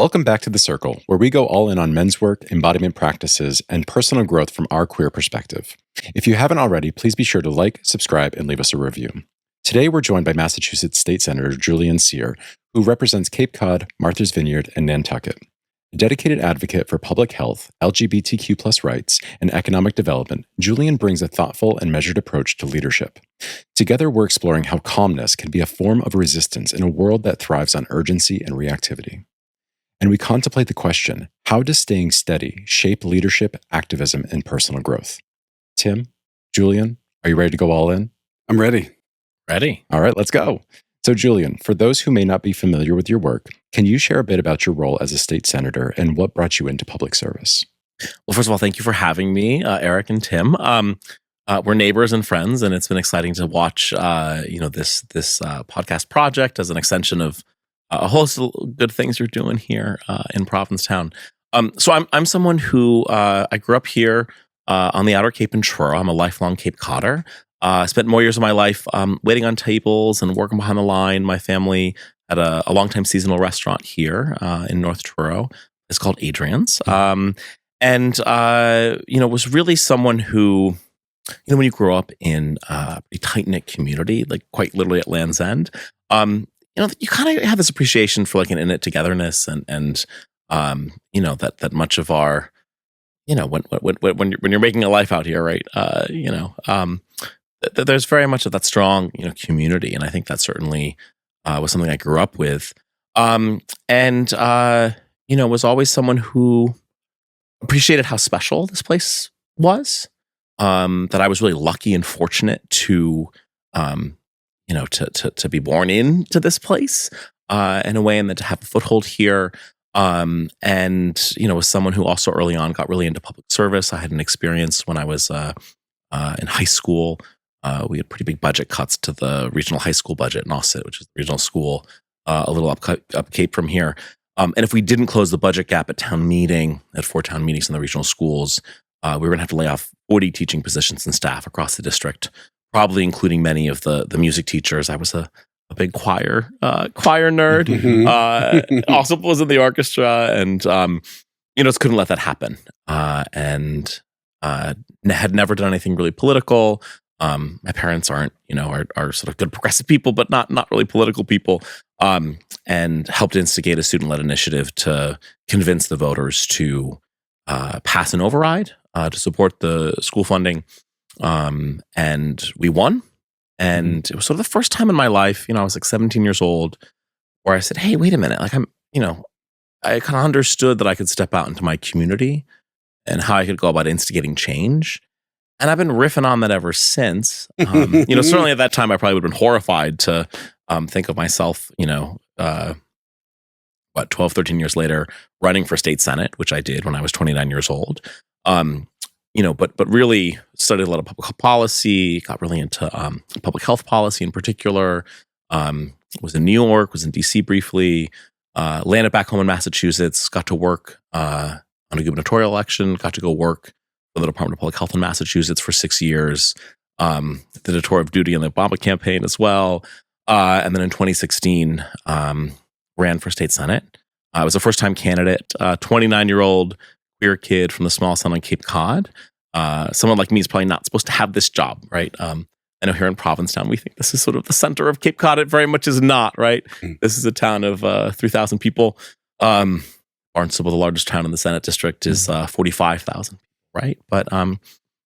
Welcome back to The Circle, where we go all in on men's work, embodiment practices, and personal growth from our queer perspective. If you haven't already, please be sure to like, subscribe, and leave us a review. Today, we're joined by Massachusetts State Senator Julian Cyr, who represents Cape Cod, Martha's Vineyard, and Nantucket. A dedicated advocate for public health, LGBTQ+ rights, and economic development, Julian brings a thoughtful and measured approach to leadership. Together, we're exploring how calmness can be a form of resistance in a world that thrives on urgency and reactivity. And we contemplate the question, how does staying steady shape leadership, activism, and personal growth? Tim, Julian, are you ready to go all in? I'm ready. Ready. All right, let's go. So Julian, for those who may not be familiar with your work, can you share a bit about your role as a state senator and what brought you into public service? Well, first of all, thank you for having me, Eric and Tim. We're neighbors and friends, and it's been exciting to watch, this podcast project as an extension of a host of good things you're doing here in Provincetown. So I'm someone who I grew up here on the Outer Cape in Truro. I'm a lifelong Cape Codder. I spent more years of my life waiting on tables and working behind the line. My family had a longtime seasonal restaurant here in North Truro. It's called Adrian's. Was really someone who, when you grow up in a tight-knit community, like quite literally at Land's End, you kind of have this appreciation for like an in it togetherness and that much of our, when you're making a life out here, right? There's very much of that strong, community. And I think that certainly was something I grew up with. Was always someone who appreciated how special this place was. That I was really lucky and fortunate to be born into this place in a way, and then to have a foothold here. Was someone who also early on got really into public service. I had an experience when I was in high school. We had pretty big budget cuts to the regional high school budget in Nauset, which is the regional school a little up Cape from here. And if we didn't close the budget gap at town meeting, at 4 town meetings in the regional schools, we were going to have to lay off 40 teaching positions and staff across the district, probably including many of the music teachers. I was a big choir nerd. Also was in the orchestra, and just couldn't let that happen. Had never done anything really political. My parents aren't, are sort of good progressive people, but not really political people. And helped instigate a student-led initiative to convince the voters to pass an override to support the school funding. And we won. And it was sort of the first time in my life, I was like 17 years old, where I said, hey, wait a minute. Like I kind of understood that I could step out into my community and how I could go about instigating change. And I've been riffing on that ever since. Certainly at that time, I probably would have been horrified to think of myself, 12, 13 years later, running for state senate, which I did when I was 29 years old. But really studied a lot of public policy, got really into public health policy in particular, was in New York, was in DC briefly, landed back home in Massachusetts, got to work on a gubernatorial election, got to go work for the Department of Public Health in Massachusetts for 6 years, did a tour of duty in the Obama campaign as well. And then in 2016, ran for state senate. I was a first-time candidate, 29-year-old queer kid from the small town on Cape Cod. Someone like me is probably not supposed to have this job, right? I know here in Provincetown, we think this is sort of the center of Cape Cod. It very much is not, right? This is a town of 3,000 people. Barnstable, the largest town in the Senate district, is 45,000, right? But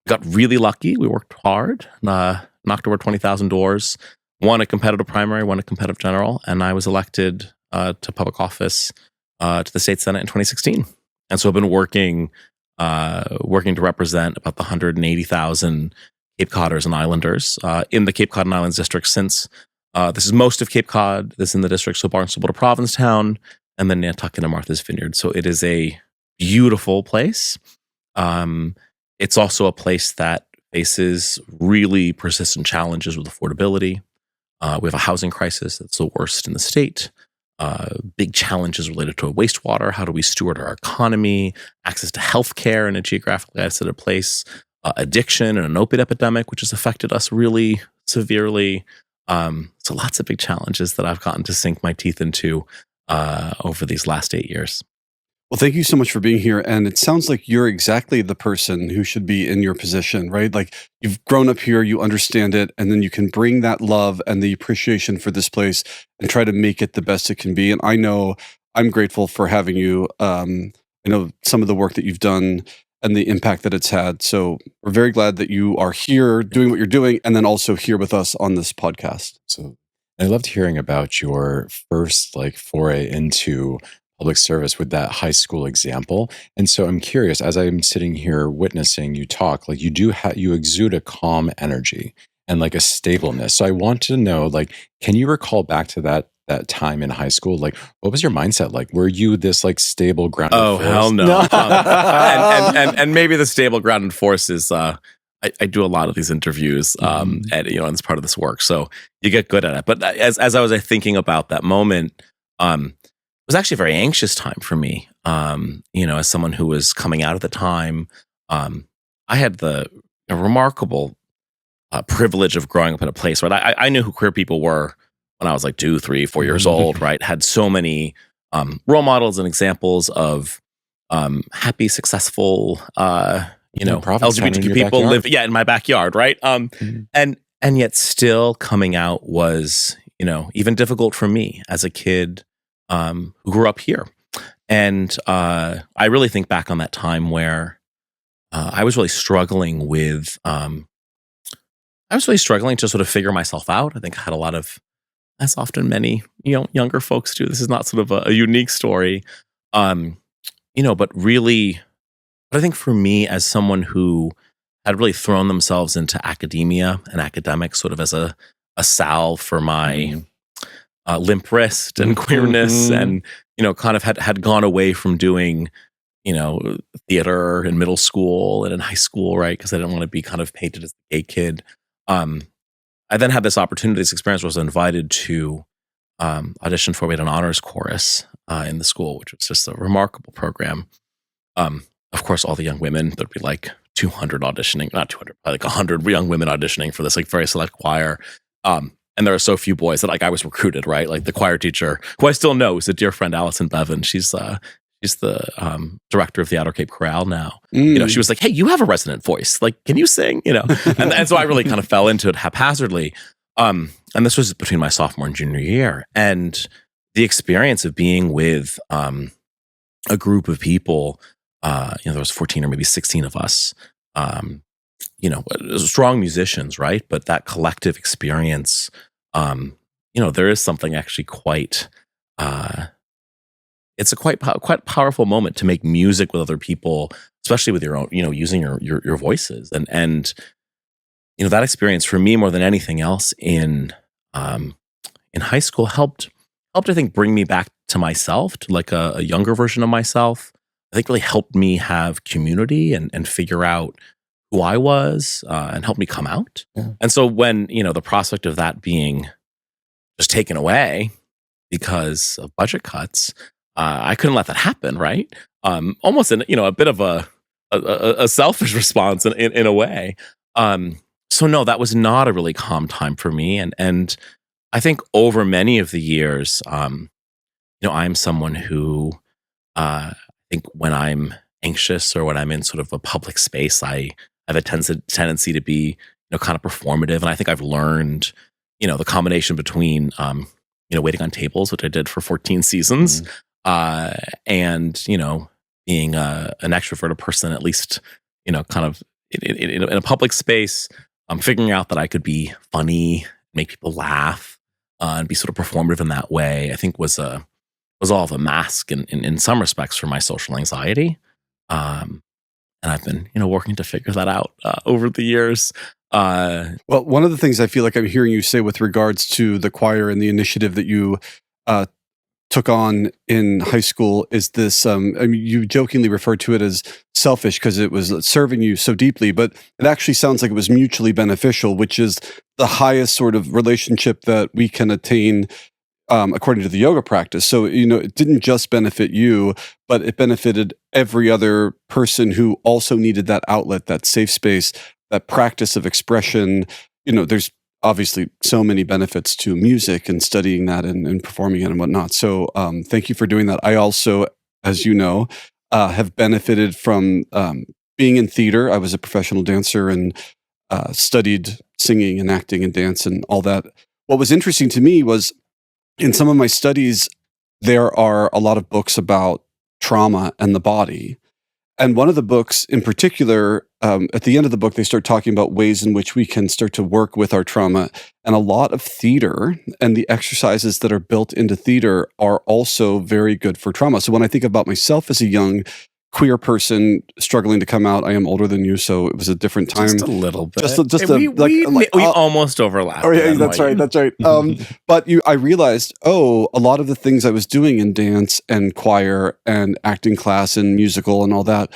got really lucky. We worked hard, knocked over 20,000 doors, won a competitive primary, won a competitive general, and I was elected to public office to the state senate in 2016. And so I've been working to represent about the 180,000 Cape Codders and Islanders in the Cape Cod and Islands district since this is most of Cape Cod. This is in the district, so Barnstable to Provincetown, and then Nantucket and Martha's Vineyard. So it is a beautiful place. It's also a place that faces really persistent challenges with affordability. We have a housing crisis that's the worst in the state. Big challenges related to wastewater. How do we steward our economy? Access to healthcare in a geographically isolated place. Addiction and an opiate epidemic, which has affected us really severely. So lots of big challenges that I've gotten to sink my teeth into over these last 8 years. Well, thank you so much for being here. And it sounds like you're exactly the person who should be in your position, right? Like you've grown up here, you understand it, and then you can bring that love and the appreciation for this place and try to make it the best it can be. And I know I'm grateful for having you. I know some of the work that you've done and the impact that it's had. So we're very glad that you are here doing what you're doing and then also here with us on this podcast. So I loved hearing about your first foray into public service with that high school example. And so I'm curious, as I'm sitting here witnessing you talk, you you exude a calm energy and a stableness. So I want to know, can you recall back to that time in high school? What was your mindset like? Were you this stable, grounded Oh, force? hell no. And maybe the stable, grounded force is, I do a lot of these interviews, and it's part of this work. So you get good at it. But as I was thinking about that moment, it was actually a very anxious time for me. As someone who was coming out at the time, I had the remarkable privilege of growing up in a place where I knew who queer people were when I was 2, 3, 4 years old, right? Had so many role models and examples of happy, successful, LGBTQ people live, in my backyard, right? And yet still coming out was, even difficult for me as a kid who grew up here. And I really think back on that time where I was really struggling with, to sort of figure myself out. I think I had a lot of, as often many younger folks do, this is not sort of a unique story, but really, but I think for me as someone who had really thrown themselves into academia and academics sort of as a salve for my limp wrist and queerness, and kind of had gone away from doing theater in middle school and in high school, right? Because I didn't want to be kind of painted as the gay kid. I then had this opportunity, this experience where I was invited to audition for an honors chorus in the school, which was just a remarkable program. Of course, all the young women, there'd be 200 auditioning, not 200, 100 young women auditioning for this very select choir. And there are so few boys that I was recruited, right? The choir teacher, who I still know, is a dear friend, Allison Bevan. She's the director of the Outer Cape Chorale now. She was like, "Hey, you have a resonant voice. Can you sing?" And so I really kind of fell into it haphazardly. And this was between my sophomore and junior year, and the experience of being with a group of people. There was 14 or maybe 16 of us. Strong musicians, right? But that collective experience, there is something actually quite. It's a quite powerful moment to make music with other people, especially with your own, using your voices, and that experience for me more than anything else in high school helped I think bring me back to myself, to a younger version of myself. I think really helped me have community and figure out who I was and helped me come out. Yeah. And so when the prospect of that being just taken away because of budget cuts. I couldn't let that happen, right? Almost in a bit of a selfish response in a way. So no, that was not a really calm time for me, and I think over many of the years, I'm someone who I think when I'm anxious or when I'm in sort of a public space, I have a tendency to be kind of performative, and I think I've learned the combination between waiting on tables, which I did for 14 seasons. And being an extroverted person, at least kind of in a public space, figuring out that I could be funny, make people laugh, and be sort of performative in that way, I think was all of a mask in some respects for my social anxiety. And I've been working to figure that out over the years. Well, one of the things I feel like I'm hearing you say with regards to the choir and the initiative that you took on in high school is this, you jokingly referred to it as selfish because it was serving you so deeply, but it actually sounds like it was mutually beneficial, which is the highest sort of relationship that we can attain according to the yoga practice. So, it didn't just benefit you, but it benefited every other person who also needed that outlet, that safe space, that practice of expression. There's obviously so many benefits to music and studying that and performing it and whatnot. So thank you for doing that. I also, as you know, have benefited from being in theater. I was a professional dancer and studied singing and acting and dance and all that. What was interesting to me was in some of my studies, there are a lot of books about trauma and the body. And one of the books in particular, at the end of the book, they start talking about ways in which we can start to work with our trauma. And a lot of theater and the exercises that are built into theater are also very good for trauma. So when I think about myself as a young queer person struggling to come out, I am older than you, so it was a different time. Just a little bit. We almost overlapped. Oh yeah, that's right. That's right. But I realized, a lot of the things I was doing in dance and choir and acting class and musical and all that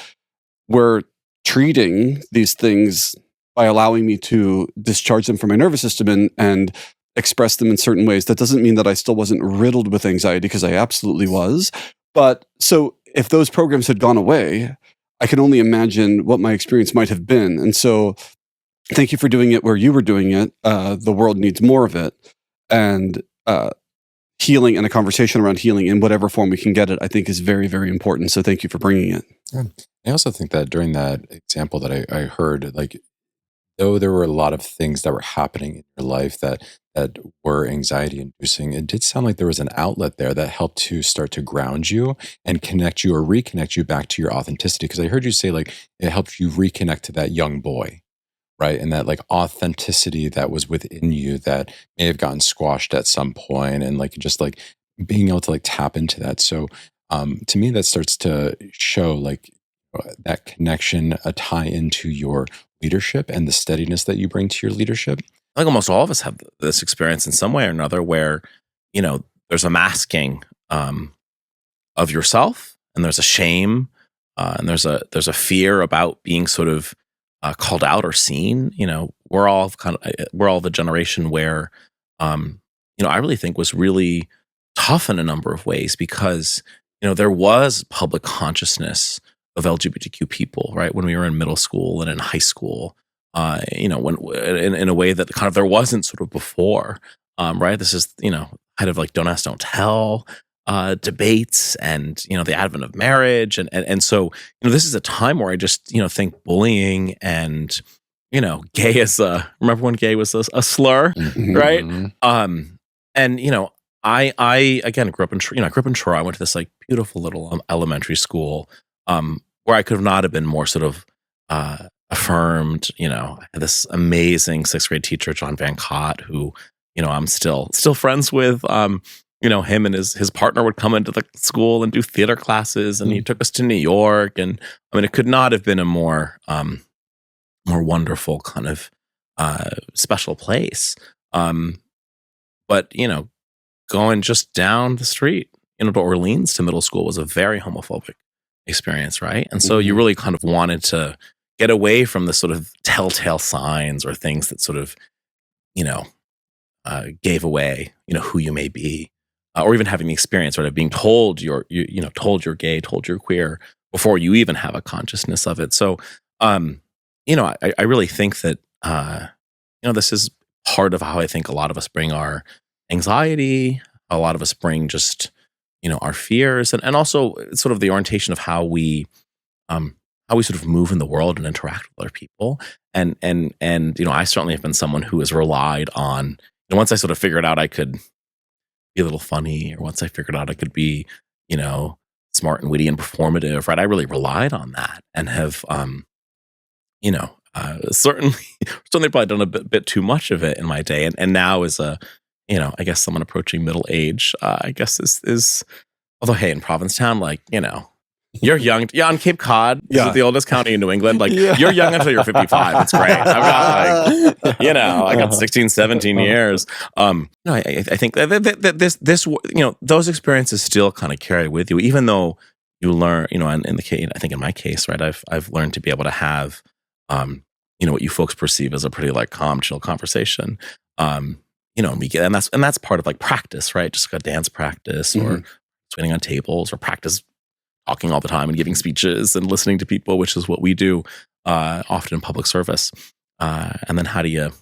were treating these things by allowing me to discharge them from my nervous system and express them in certain ways. That doesn't mean that I still wasn't riddled with anxiety, because I absolutely was. But so if those programs had gone away, I can only imagine what my experience might have been. And so thank you for doing it where you were doing it. The world needs more of it. And healing and a conversation around healing in whatever form we can get it, I think is very, very important. So thank you for bringing it. Yeah. I also think that during that example that I heard, like, though there were a lot of things that were happening in your life that were anxiety inducing, it did sound like there was an outlet there that helped to start to ground you and connect you or reconnect you back to your authenticity. Because I heard you say, like, it helped you reconnect to that young boy, right? And that, like, authenticity that was within you that may have gotten squashed at some point, and, like, just like being able to, like, tap into that. So to me, that starts to show, like, that connection, a tie into your leadership and the steadiness that you bring to your leadership. I think almost all of us have this experience in some way or another where, there's a masking of yourself, and there's a shame, and there's a fear about being sort of called out or seen. We're all the generation where, I really think was really tough in a number of ways, because, there was public consciousness of LGBTQ people, right? When we were in middle school and in high school, when in a way that kind of there wasn't sort of before, right? This is, kind of like don't ask, don't tell debates, and the advent of marriage, and so this is a time where I just think bullying and gay is remember when gay was a slur, right? And I again grew up in Troy. I went to this like beautiful little elementary school where I could not have been more sort of affirmed. I had this amazing 6th grade teacher, John Van Cott, who I'm still friends with. Him and his partner would come into the school and do theater classes, and he took us to New York. And I mean, it could not have been a more wonderful kind of special place. But going just down the street, to Orleans to middle school was a very homophobic experience, right? And so you really kind of wanted to get away from the sort of telltale signs or things that sort of, gave away, who you may be, or even having the experience, right, of being told told you're gay, told you're queer before you even have a consciousness of it. So, I really think that, this is part of how I think a lot of us bring our anxiety, a lot of us bring just, our fears, and also sort of the orientation of how we sort of move in the world and interact with other people. And I certainly have been someone who has relied on, once I sort of figured out I could be a little funny, or once I figured out I could be, smart and witty and performative, right? I really relied on that, and have, certainly probably done a bit too much of it in my day. And now as a, I guess someone approaching middle age, I guess is, although, hey, in Provincetown, like, you're young. Yeah, on Cape Cod, this is the oldest county in New England. Like, you're young until you're 55. It's great. I've got I got 16, 17 years. I think that this, those experiences still kind of carry with you, even though you learn, and in the case, I think in my case, right, I've learned to be able to have, what you folks perceive as a pretty like calm, chill conversation. And that's part of like practice, right? Just like a dance practice, or swinging on tables, or practice talking all the time and giving speeches and listening to people, which is what we do often in public service. And then how do you,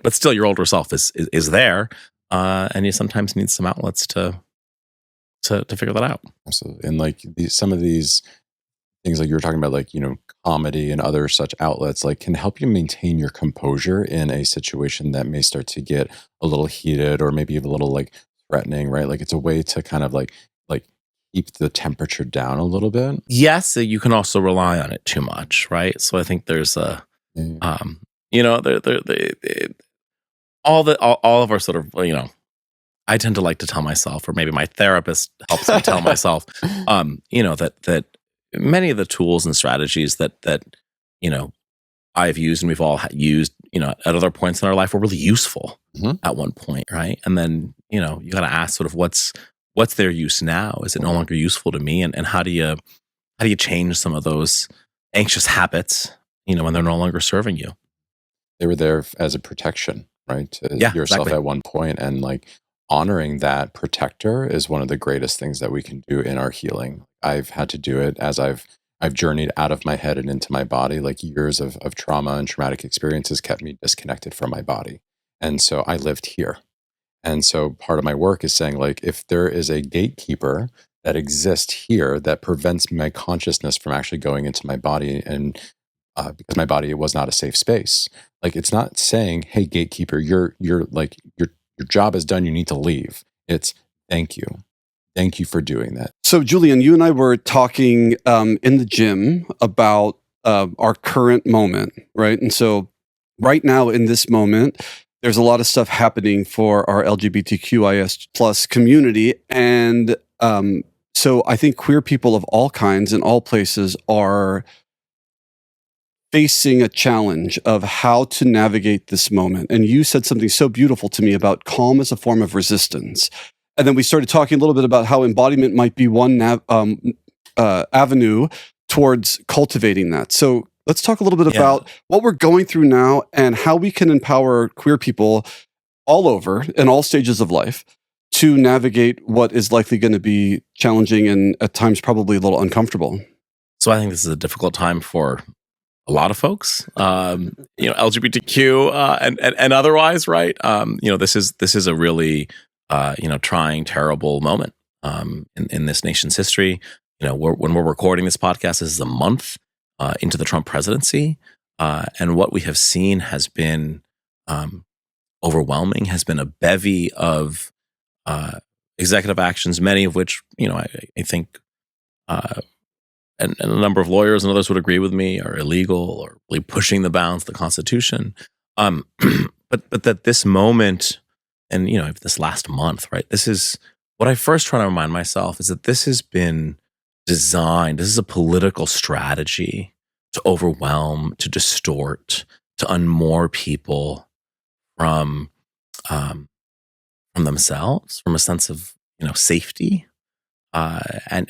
but still your older self is there, and you sometimes need some outlets to figure that out. Absolutely. And like some of these things like you were talking about, like, comedy and other such outlets, like, can help you maintain your composure in a situation that may start to get a little heated or maybe a little like threatening, right? Like it's a way to kind of like keep the temperature down a little bit. Yes, you can also rely on it too much, right? So I think there's a Yeah. all of our sort of, I tend to like to tell myself, or maybe my therapist helps me tell myself, that many of the tools and strategies that I've used and we've all used, at other points in our life were really useful Mhm. at one point, right? And then, you got to ask sort of what's their use now? Is it no longer useful to me? And how do you change some of those anxious habits, when they're no longer serving you? They were there as a protection, right? To Yeah, yourself exactly. at one point, and like honoring that protector is one of the greatest things that we can do in our healing. I've had to do it as I've journeyed out of my head and into my body. Like years of trauma and traumatic experiences kept me disconnected from my body. And so I lived here. And so part of my work is saying, like, if there is a gatekeeper that exists here that prevents my consciousness from actually going into my body, and because my body was not a safe space, like it's not saying, "Hey, gatekeeper, you're like your job is done. You need to leave." It's thank you for doing that. So, Julian, you and I were talking in the gym about our current moment, right? And so, right now in this moment, there's a lot of stuff happening for our LGBTQIS plus community, and so I think queer people of all kinds in all places are facing a challenge of how to navigate this moment. And you said something so beautiful to me about calm as a form of resistance. And then we started talking a little bit about how embodiment might be one avenue towards cultivating that. So let's talk a little bit Yeah. about what we're going through now and how we can empower queer people all over in all stages of life to navigate what is likely going to be challenging and at times probably a little uncomfortable. So I think this is a difficult time for a lot of folks, LGBTQ and otherwise, right? This is a really trying, terrible moment in this nation's history. When we're recording this podcast, this is a month into the Trump presidency, and what we have seen has been overwhelming. Has been a bevy of executive actions, many of which I think. And a number of lawyers and others would agree with me, are illegal or really pushing the bounds of the Constitution. But that this moment and this last month, right? This is what I first try to remind myself is that this has been designed. This is a political strategy to overwhelm, to distort, to unmoor people from themselves, from a sense of safety. And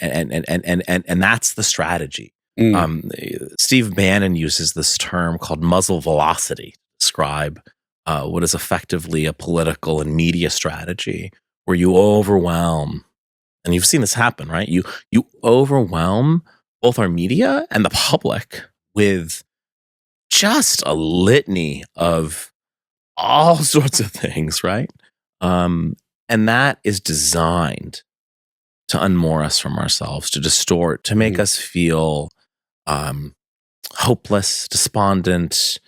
that's the strategy. Mm. Steve Bannon uses this term called muzzle velocity to describe what is effectively a political and media strategy where you overwhelm, and you've seen this happen, right? You overwhelm both our media and the public with just a litany of all sorts of things, right? And that is designed to unmoor us from ourselves, to distort, to make us feel hopeless, despondent,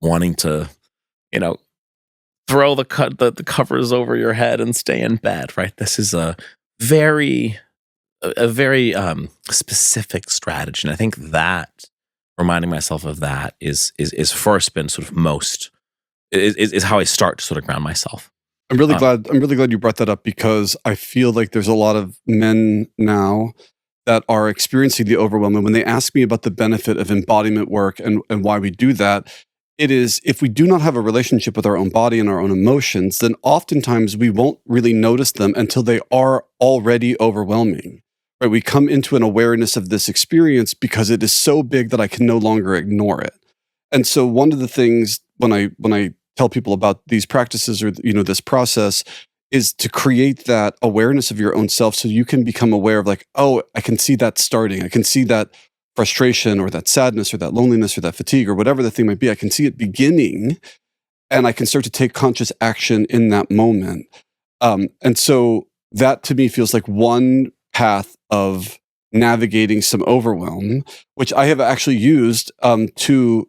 wanting to, throw the covers over your head and stay in bed, right? This is a very specific strategy. And I think that reminding myself of that is first been sort of most is how I start to sort of ground myself. I'm really glad you brought that up, because I feel like there's a lot of men now that are experiencing the overwhelm. And when they ask me about the benefit of embodiment work and why we do that, it is, if we do not have a relationship with our own body and our own emotions, then oftentimes we won't really notice them until they are already overwhelming. Right? We come into an awareness of this experience because it is so big that I can no longer ignore it. And so one of the things when I tell people about these practices or this process is to create that awareness of your own self, so you can become aware of like, oh, I can see that starting. I can see that frustration or that sadness or that loneliness or that fatigue or whatever the thing might be, I can see it beginning and I can start to take conscious action in that moment. And so that to me feels like one path of navigating some overwhelm, which I have actually used to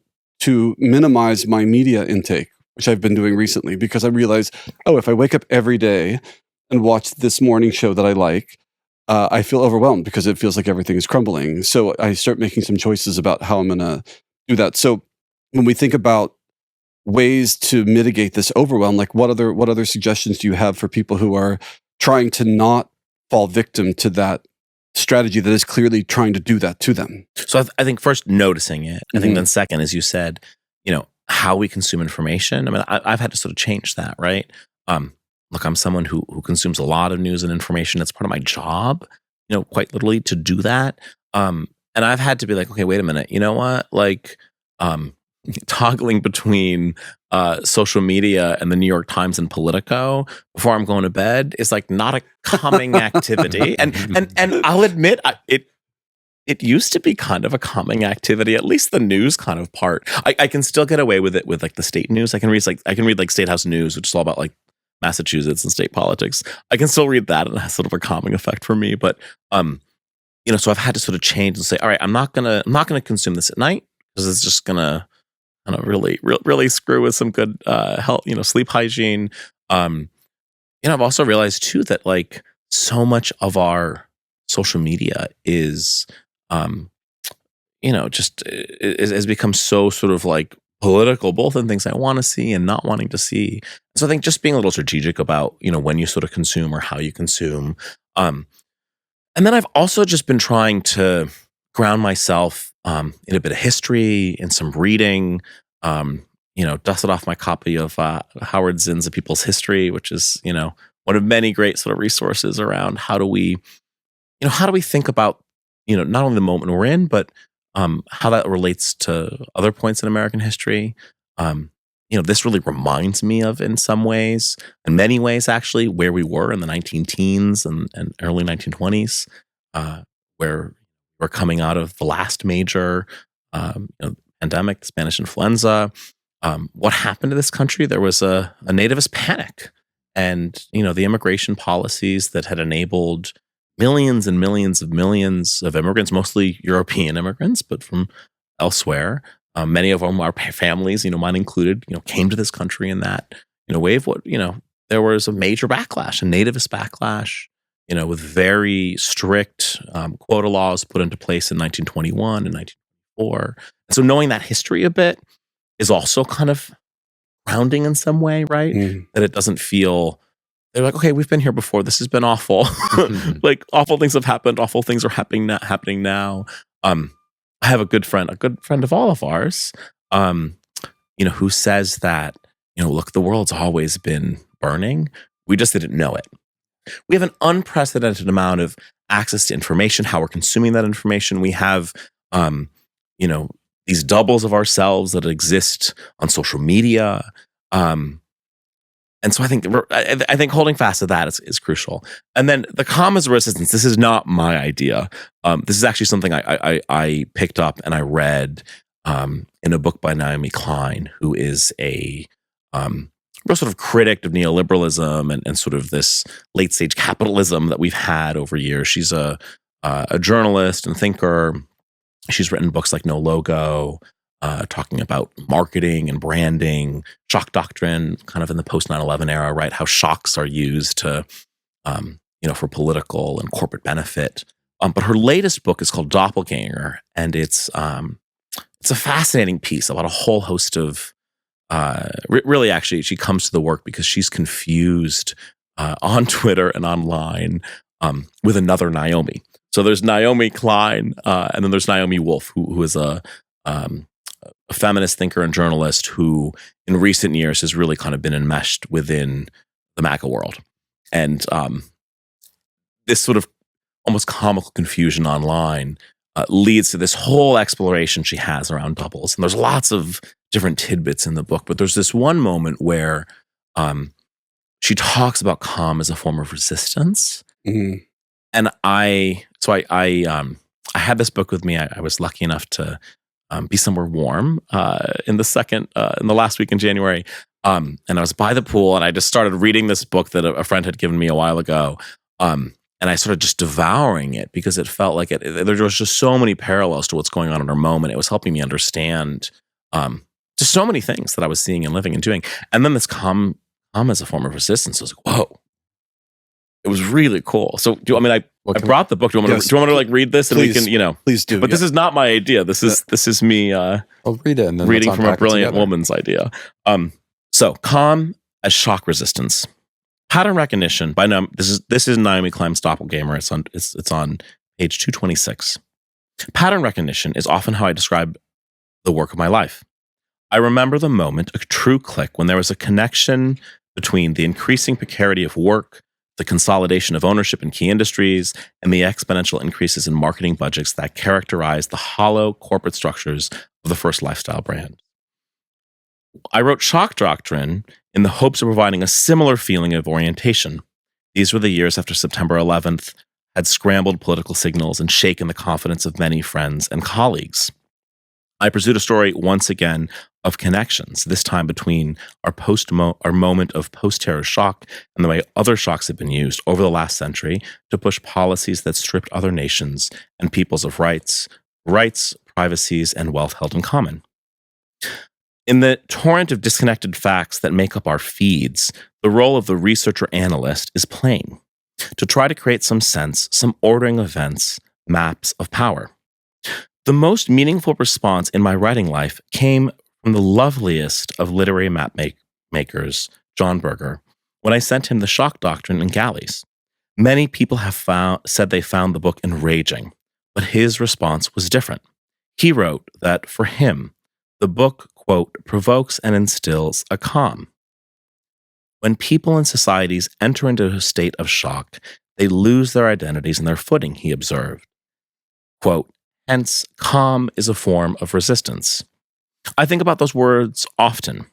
minimize my media intake, which I've been doing recently, because I realize, oh, if I wake up every day and watch this morning show that I like, I feel overwhelmed because it feels like everything is crumbling. So I start making some choices about how I'm going to do that. So when we think about ways to mitigate this overwhelm, like what other suggestions do you have for people who are trying to not fall victim to that strategy that is clearly trying to do that to them? So I think first noticing it. I think then second, as you said, how we consume information. I mean, I've had to sort of change that, right? Look, I'm someone who consumes a lot of news and information. It's part of my job, quite literally to do that. And I've had to be like, okay, wait a minute. You know what? Like, toggling between social media and the New York Times and Politico before I'm going to bed is like not a calming activity. And I'll admit it used to be kind of a calming activity, at least the news kind of part. I can still get away with it with like the state news. I can read like State House News, which is all about like Massachusetts and state politics. I can still read that and it has sort of a calming effect for me. But so I've had to sort of change and say, all right, I'm not gonna consume this at night because it's just gonna kind of really screw with some good health, sleep hygiene. I've also realized too that like so much of our social media is just has become so sort of like political, both in things I want to see and not wanting to see. So I think just being a little strategic about, when you sort of consume or how you consume. And then I've also just been trying to ground myself in a bit of history, in some reading, dusted off my copy of Howard Zinn's A People's History, which is, one of many great sort of resources around how do we think about, not only the moment we're in, but how that relates to other points in American history. This really reminds me of, in some ways, in many ways actually, where we were in the 19-teens and early 1920s, where we're coming out of the last major pandemic, Spanish influenza. What happened to this country? There was a nativist panic, and the immigration policies that had enabled millions and millions of immigrants, mostly European immigrants, but from elsewhere. Many of them, our families, mine included, came to this country in that, wave. There was a major backlash, a nativist backlash, with very strict quota laws put into place in 1921 and 1924. And so knowing that history a bit is also kind of grounding in some way, right? That it doesn't feel, they're like, okay, we've been here before. This has been awful. Like awful things have happened. Awful things are happening now. I have a good friend of all of ours, who says that, look, the world's always been burning. We just didn't know it. We have an unprecedented amount of access to information, how we're consuming that information. We have, these doubles of ourselves that exist on social media. And so I think holding fast to that is crucial. And then the calm as a resistance, this is not my idea. This is actually something I picked up and I read in a book by Naomi Klein, who is a real sort of critic of neoliberalism and sort of this late stage capitalism that we've had over years. She's a journalist and thinker. She's written books like No Logo, talking about marketing and branding, shock doctrine, kind of in the post 9/11 era, right? How shocks are used to, for political and corporate benefit. But her latest book is called Doppelganger, and it's a fascinating piece about a whole host of, really actually, she comes to the work because she's confused on Twitter and online with another Naomi. So there's Naomi Klein, and then there's Naomi Wolf, who is a feminist thinker and journalist who in recent years has really kind of been enmeshed within the MAGA world. And this sort of almost comical confusion online leads to this whole exploration she has around doubles. And there's lots of different tidbits in the book, but there's this one moment where she talks about calm as a form of resistance. And I I had this book with me. I was lucky enough to be somewhere warm in the last week in January. And I was by the pool, and I just started reading this book that a friend had given me a while ago. And I started just devouring it because it felt like there was just so many parallels to what's going on in our moment. It was helping me understand just so many things that I was seeing and living and doing. And then this calm as a form of resistance. I was like, whoa. It was really cool. So I brought the book. Do you want me to like read this and please, we can, please do. But this is not my idea. This is me I'll read it and then reading from a brilliant woman's idea. So calm as shock resistance. Pattern recognition by this is Naomi Klein's Doppelganger. It's on page 226. Pattern recognition is often how I describe the work of my life. I remember the moment, a true click, when there was a connection between the increasing precarity of work, the consolidation of ownership in key industries, and the exponential increases in marketing budgets that characterize the hollow corporate structures of the first lifestyle brand. I wrote Shock Doctrine in the hopes of providing a similar feeling of orientation. These were the years after September 11th had scrambled political signals and shaken the confidence of many friends and colleagues. I pursued a story once again of connections, this time between our moment of post-terror shock and the way other shocks have been used over the last century to push policies that stripped other nations and peoples of rights, privacies, and wealth held in common. In the torrent of disconnected facts that make up our feeds, the role of the researcher analyst is plain: to try to create some sense, some ordering events, maps of power. The most meaningful response in my writing life came from the loveliest of literary map makers, John Berger, when I sent him the Shock Doctrine in galleys. Many people have said they found the book enraging, but his response was different. He wrote that for him, the book, quote, provokes and instills a calm. When people and societies enter into a state of shock, they lose their identities and their footing, he observed. Quote, hence, calm is a form of resistance. I think about those words often.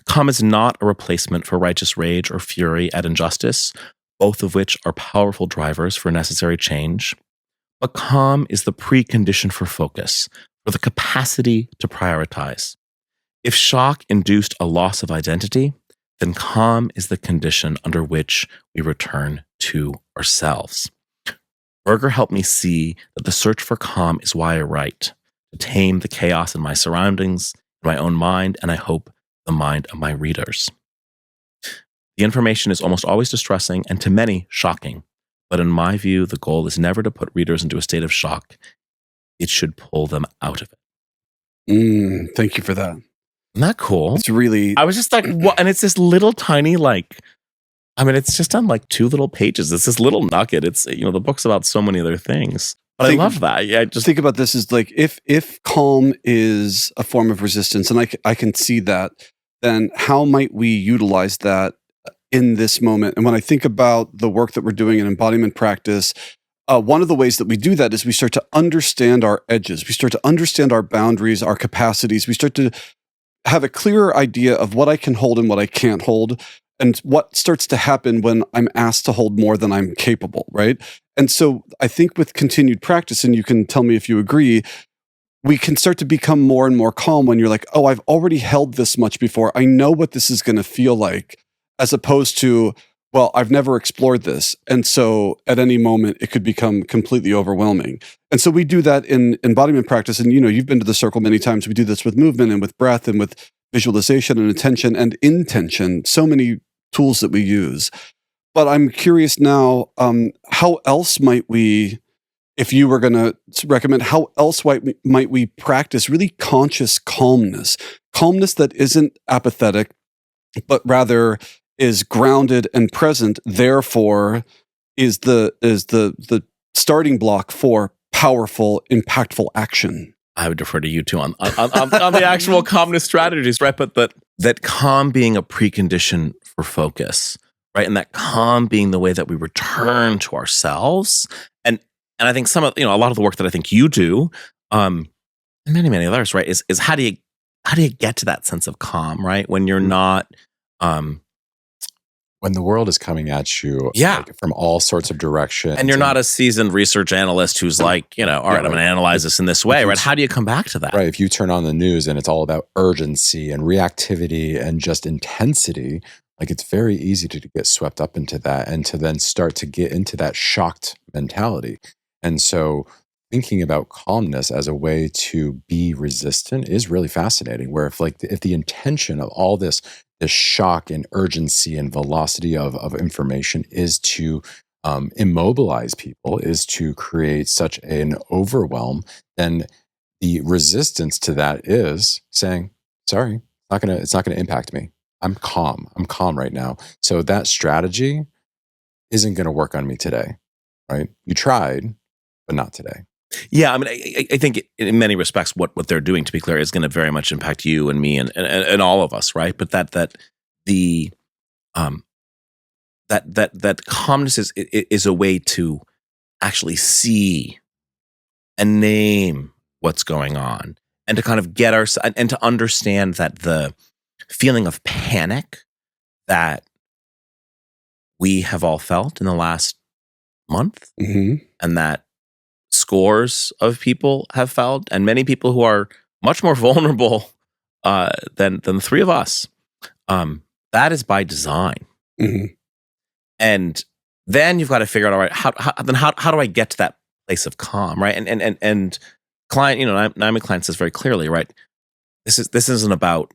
Calm is not a replacement for righteous rage or fury at injustice, both of which are powerful drivers for necessary change. But calm is the precondition for focus, for the capacity to prioritize. If shock induced a loss of identity, then calm is the condition under which we return to ourselves. Berger helped me see that the search for calm is why I write, to tame the chaos in my surroundings, in my own mind, and I hope the mind of my readers. The information is almost always distressing and to many shocking, but in my view, the goal is never to put readers into a state of shock. It should pull them out of it. Thank you for that. Isn't that cool? It's really... I was just like, what? And it's this little tiny, it's just on like 2 little pages. It's this little nugget. It's, the book's about so many other things. But I love that. Yeah, just think about this as like, if calm is a form of resistance, and I can see that, then how might we utilize that in this moment? And when I think about the work that we're doing in embodiment practice, one of the ways that we do that is we start to understand our edges. We start to understand our boundaries, our capacities. We start to have a clearer idea of what I can hold and what I can't hold, and what starts to happen when I'm asked to hold more than I'm capable, right? And so I think with continued practice, and you can tell me if you agree, we can start to become more and more calm when you're like, oh, I've already held this much before. I know what this is going to feel like, as opposed to, well, I've never explored this. And so at any moment, it could become completely overwhelming. And so we do that in embodiment practice. And, you've been to the circle many times. We do this with movement and with breath and with visualization and attention and intention, so many tools that we use. But I'm curious now, how else might we, if you were going to recommend, how else might we practice really conscious calmness that isn't apathetic, but rather is grounded and present, therefore is the starting block for powerful, impactful action? I would defer to you two on the actual calmness strategies, right? But that calm being a precondition for focus, right? And that calm being the way that we return to ourselves. And I think some of, a lot of the work that I think you do, and many, many others, right, is how do you get to that sense of calm, right? When you're not, when when the world is coming at you Yeah. like, from all sorts of directions. And you're not a seasoned research analyst who's like, all right, I'm going to analyze this in this way, right? How do you come back to that? Right. If you turn on the news and it's all about urgency and reactivity and just intensity, like it's very easy to get swept up into that and to then start to get into that shocked mentality. And so thinking about calmness as a way to be resistant is really fascinating, where if the intention of all this shock and urgency and velocity of information is to immobilize people, is to create such an overwhelm, then the resistance to that is saying, sorry, it's not gonna impact me. I'm calm right now. So that strategy isn't gonna work on me today, right? You tried, but not today. Yeah, I mean, I think in many respects, what they're doing, to be clear, is going to very much impact you and me and all of us, right? But that calmness is a way to actually see and name what's going on, and to kind of get our and to understand that the feeling of panic that we have all felt in the last month, and that scores of people have felt, and many people who are much more vulnerable than the three of us. That is by design. And then you've got to figure out, all right, how do I get to that place of calm, right? And client, Naomi Klein says very clearly, right, this isn't about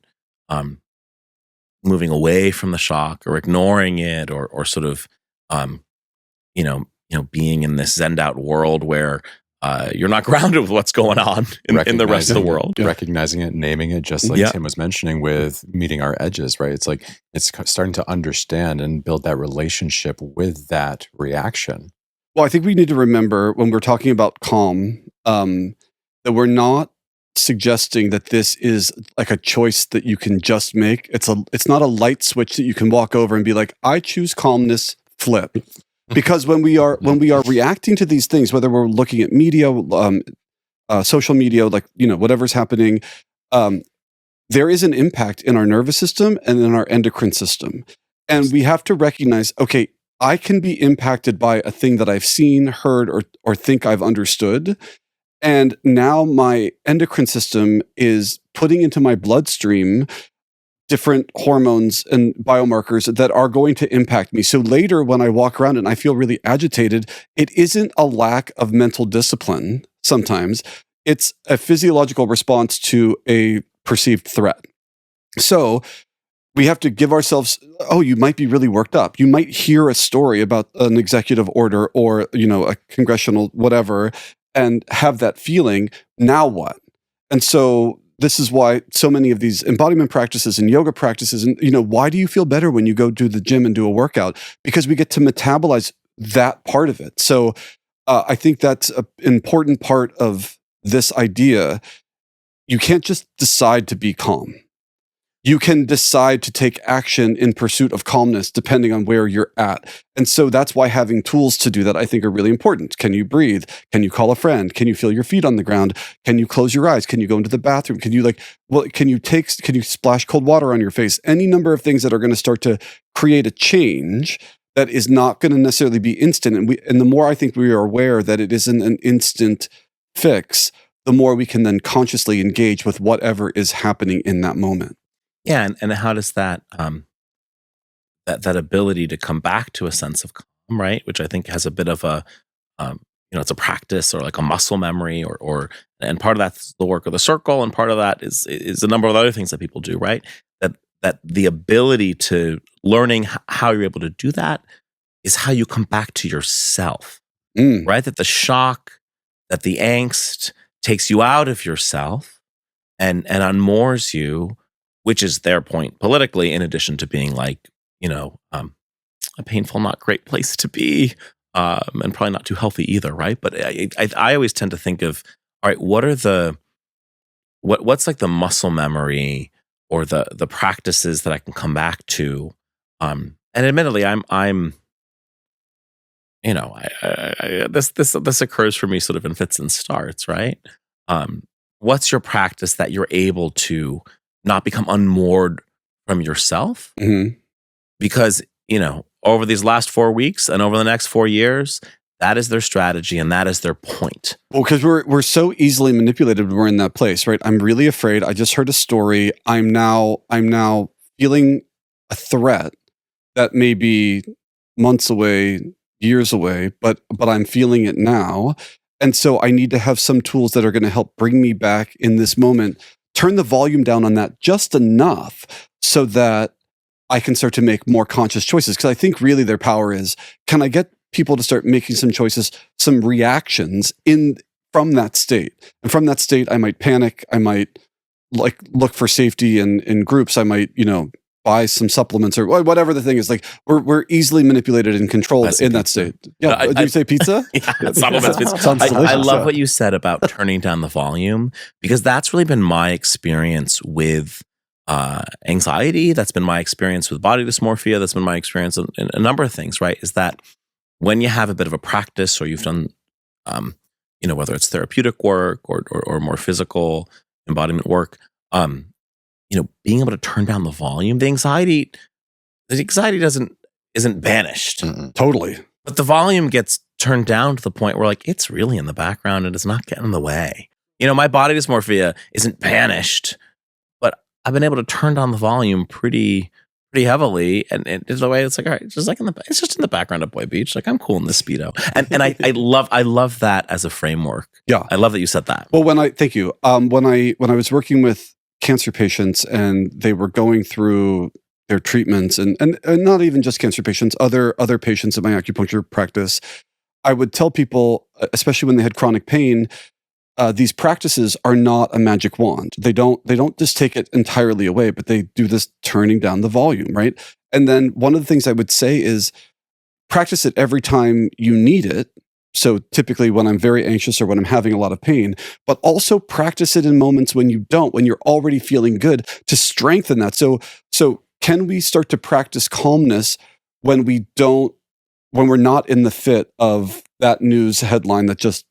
moving away from the shock or ignoring it or sort of being in this zened out world where you're not grounded with what's going on in the rest of the world. Recognizing it, naming it, just like Tim was mentioning with meeting our edges, right? It's like it's starting to understand and build that relationship with that reaction. Well, I think we need to remember when we're talking about calm, that we're not suggesting that this is like a choice that you can just make. It's not a light switch that you can walk over and be like, I choose calmness, flip. Because when we are reacting to these things, whether we're looking at media, social media, like whatever's happening, there is an impact in our nervous system and in our endocrine system, and we have to recognize, okay, I can be impacted by a thing that I've seen, heard, or think I've understood, and now my endocrine system is putting into my bloodstream different hormones and biomarkers that are going to impact me. So later when I walk around and I feel really agitated, it isn't a lack of mental discipline sometimes. It's a physiological response to a perceived threat. So we have to give ourselves, you might be really worked up. You might hear a story about an executive order or, a congressional whatever, and have that feeling. Now what? And so this is why so many of these embodiment practices and yoga practices, and why do you feel better when you go to the gym and do a workout? Because we get to metabolize that part of it. So I think that's an important part of this idea. You can't just decide to be calm. You can decide to take action in pursuit of calmness depending on where you're at. And so that's why having tools to do that, I think, are really important. Can you breathe? Can you call a friend? Can you feel your feet on the ground? Can you close your eyes? Can you go into the bathroom? Can you splash cold water on your face? Any number of things that are going to start to create a change that is not going to necessarily be instant. And the more I think we are aware that it isn't an instant fix, the more we can then consciously engage with whatever is happening in that moment. Yeah, and how does that that ability to come back to a sense of calm, right? Which I think has a bit of a it's a practice or like a muscle memory, and part of that's the work of the circle, and part of that is a number of other things that people do, right? That the ability to learning how you're able to do that is how you come back to yourself, right? That the shock, that the angst takes you out of yourself and unmoors you, which is their point politically, in addition to being like, a painful, not great place to be, and probably not too healthy either, right? But I always tend to think of, all right, what's like the muscle memory or the practices that I can come back to, and admittedly, this occurs for me sort of in fits and starts, right? What's your practice that you're able to not become unmoored from yourself? Because over these last 4 weeks and over the next 4 years, that is their strategy and that is their point. Well, because we're so easily manipulated when we're in that place, right? I'm really afraid. I just heard a story. I'm now feeling a threat that may be months away, years away, but I'm feeling it now. And so I need to have some tools that are going to help bring me back in this moment. Turn the volume down on that just enough so that I can start to make more conscious choices. Because I think really their power is, can I get people to start making some choices, some reactions from that state? And from that state, I might panic. I might look for safety in groups. I might, buy some supplements or whatever the thing is. Like we're easily manipulated and controlled in that state. Yeah. Did you say pizza? Yeah, supplements, pizza. Sounds delicious. I love what you said about turning down the volume, because that's really been my experience with anxiety. That's been my experience with body dysmorphia. That's been my experience in a number of things, right? Is that when you have a bit of a practice or you've done, whether it's therapeutic work or more physical embodiment work, being able to turn down the volume, the anxiety isn't banished. Totally. But the volume gets turned down to the point where it's really in the background and it's not getting in the way. My body dysmorphia isn't banished, but I've been able to turn down the volume pretty heavily. And the way it's all right, it's just it's just in the background at Boy Beach. I'm cool in this Speedo. And I love that as a framework. Yeah. I love that you said that. Well, thank you. When I was working with cancer patients and they were going through their treatments and not even just cancer patients, other patients in my acupuncture practice, I would tell people, especially when they had chronic pain, these practices are not a magic wand. They don't just take it entirely away, but they do this turning down the volume, right? And then one of the things I would say is practice it every time you need it. So typically when I'm very anxious or when I'm having a lot of pain, but also practice it in moments when you don't, when you're already feeling good, to strengthen that. So can we start to practice calmness when we're not in the fit of that news headline that just,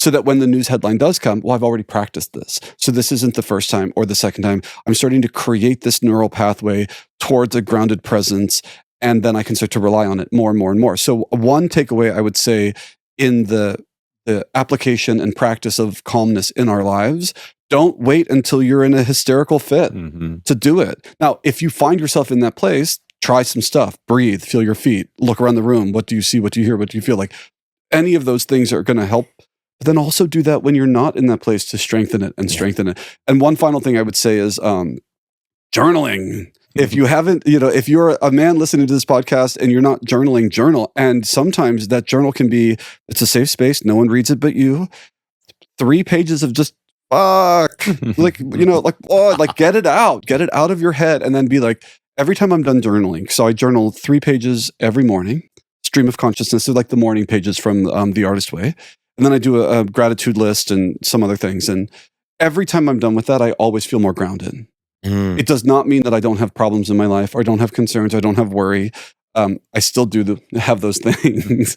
so that when the news headline does come, well, I've already practiced this. So this isn't the first time or the second time. I'm starting to create this neural pathway towards a grounded presence, and then I can start to rely on it more and more and more. So one takeaway I would say in the application and practice of calmness in our lives, don't wait until you're in a hysterical fit to do it. Now, if you find yourself in that place, try some stuff, breathe, feel your feet, look around the room. What do you see? What do you hear? What do you feel? Any of those things are going to help. But then also do that when you're not in that place to strengthen it and strengthen it. And one final thing I would say is journaling. If you haven't, if you're a man listening to this podcast and you're not journaling, journal. And sometimes that journal it's a safe space. No one reads it but you. 3 pages of just get it out of your head, and then be like, every time I'm done journaling. So I journal 3 pages every morning, stream of consciousness. They're like the morning pages from The Artist Way. And then I do a gratitude list and some other things. And every time I'm done with that, I always feel more grounded. It does not mean that I don't have problems in my life, or I don't have concerns, I don't have worry. I still have those things.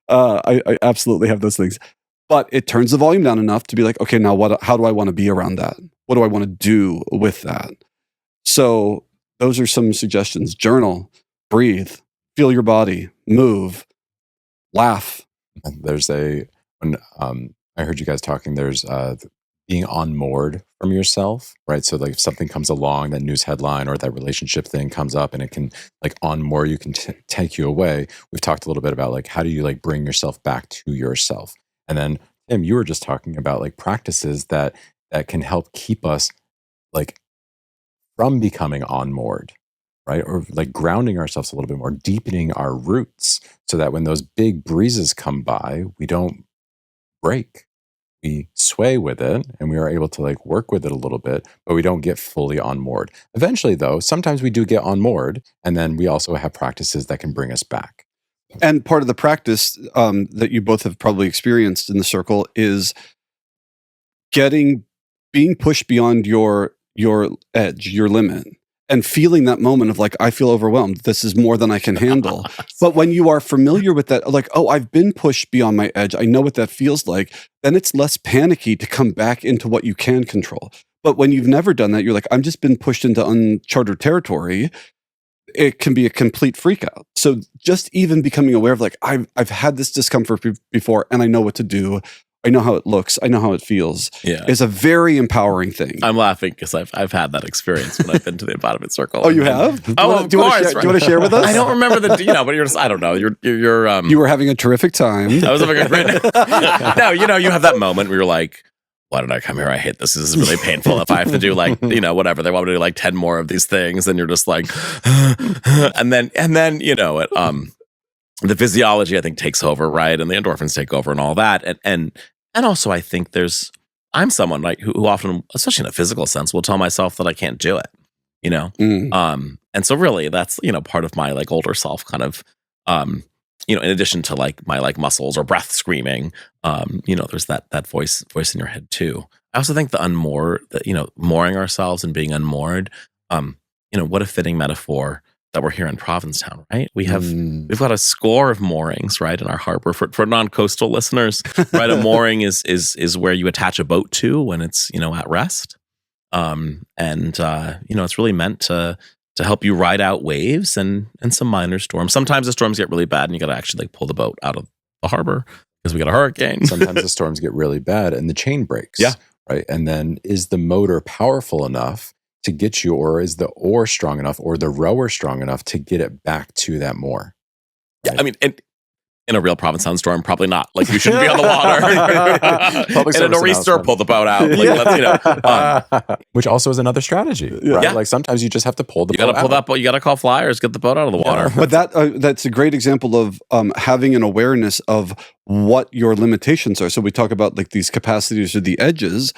I absolutely have those things. But it turns the volume down enough to be like, okay, now how do I want to be around that? What do I want to do with that? So those are some suggestions. Journal, breathe, feel your body, move, laugh. There's when I heard you guys talking, there's being unmoored from yourself, right? So if something comes along, that news headline or that relationship thing comes up and it can unmoor you, can take you away. We've talked a little bit about how do you bring yourself back to yourself. And then Tim, you were just talking about practices that can help keep us from becoming unmoored, right? Or grounding ourselves a little bit more, deepening our roots so that when those big breezes come by, we don't break. We sway with it and we are able to work with it a little bit, but we don't get fully unmoored. Eventually though, sometimes we do get unmoored, and then we also have practices that can bring us back. And part of the practice that you both have probably experienced in the circle is being pushed beyond your edge, your limit, and feeling that moment of I feel overwhelmed. This is more than I can handle. But when you are familiar with that, oh, I've been pushed beyond my edge, I know what that feels like, then it's less panicky to come back into what you can control. But when you've never done that, you're I'm just been pushed into uncharted territory. it can be a complete freak out. So just even becoming aware of like, I've had this discomfort before and I know what to do. I know how it looks. I know how it feels. Yeah. Is a very empowering thing. I'm laughing because I've had that experience when I've been to the embodiment circle. Oh, you have? Do you want to share with us? I don't remember but you're just, I don't know. You're you were having a terrific time. I was having a great No, you have that moment where you're like, why did I come here? I hate this. This is really painful. If I have to do like, whatever, they want me to do like 10 more of these things, and you're just like, and then, the physiology, I think, takes over, right? And the endorphins take over and all that. And also I think I'm someone like who often, especially in a physical sense, will tell myself that I can't do it, And so really that's, part of my like older self kind of, in addition to like my like muscles or breath screaming, there's that voice in your head too. I also think mooring ourselves and being unmoored, what a fitting metaphor that we're here in Provincetown, right? We've got a score of moorings, right, in our harbor. For non-coastal listeners, right, a mooring is where you attach a boat to when it's at rest, it's really meant to help you ride out waves and some minor storms. Sometimes the storms get really bad and you got to actually like pull the boat out of the harbor because we got a hurricane. Sometimes the storms get really bad and the chain breaks. Yeah. Right. And then is the motor powerful enough to get you, or is the oar strong enough or the rower strong enough to get it back to that moor? Right? Yeah. I mean, in a real Provincetown storm, probably not. Like you shouldn't be on the water. In a nor'easter, pull the boat out. Like, which also is another strategy, right? Yeah. Like sometimes you just have to pull the boat out. That boat. You got to call flyers, get the boat out of the water. But that's a great example of having an awareness of what your limitations are. So we talk about like these capacities or the edges.